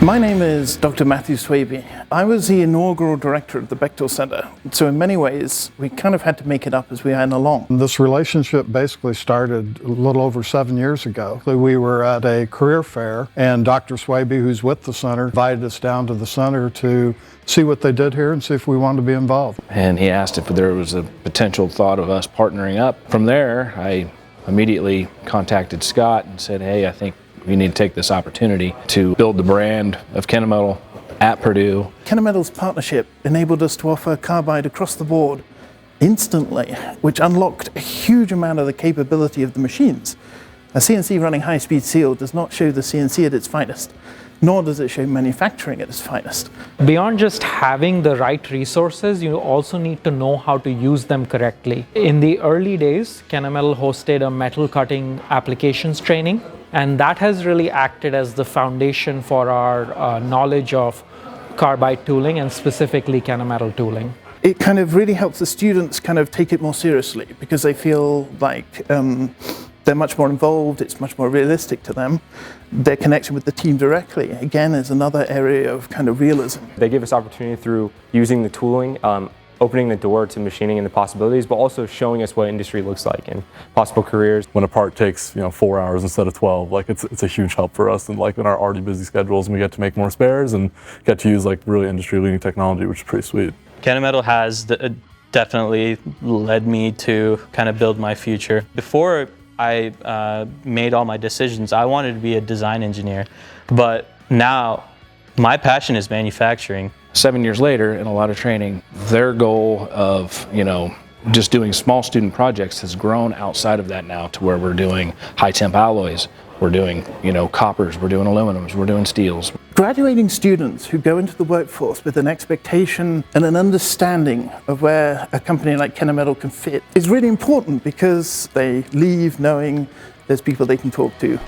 My name is Dr. Matthew Swabey. I was the inaugural director of the Bechtel Center, so in many ways we kind of had to make it up as we went along. This relationship basically started a little over 7 years ago. We were at a career fair and Dr. Swabey, who's with the center, invited us down to the center to see what they did here and see if we wanted to be involved. And he asked if there was a potential thought of us partnering up. From there, I immediately contacted Scott and said, hey, I think we need to take this opportunity to build the brand of Kennametal at Purdue. Kennametal's partnership enabled us to offer carbide across the board instantly, which unlocked a huge amount of the capability of the machines. A CNC running high-speed seal does not show the CNC at its finest, nor does it show manufacturing at its finest. Beyond just having the right resources, you also need to know how to use them correctly. In the early days, Kennametal hosted a metal cutting applications training, and that has really acted as the foundation for our knowledge of carbide tooling and specifically Kennametal tooling. It kind of really helps the students kind of take it more seriously because they feel like they're much more involved, it's much more realistic to them. Their connection with the team directly, again, is another area of kind of realism. They give us opportunity through using the tooling, opening the door to machining and the possibilities, but also showing us what industry looks like and possible careers. When a part takes 4 hours instead of 12, it's a huge help for us, and in our already busy schedules, and we get to make more spares and get to use really industry-leading technology, which is pretty sweet. Kennametal has definitely led me to kind of build my future. Before I made all my decisions, I wanted to be a design engineer, but now my passion is manufacturing. 7 years later, in a lot of training, their goal of, just doing small student projects has grown outside of that now to where we're doing high temp alloys, we're doing, coppers, we're doing aluminums, we're doing steels. Graduating students who go into the workforce with an expectation and an understanding of where a company like Kennametal can fit is really important because they leave knowing there's people they can talk to.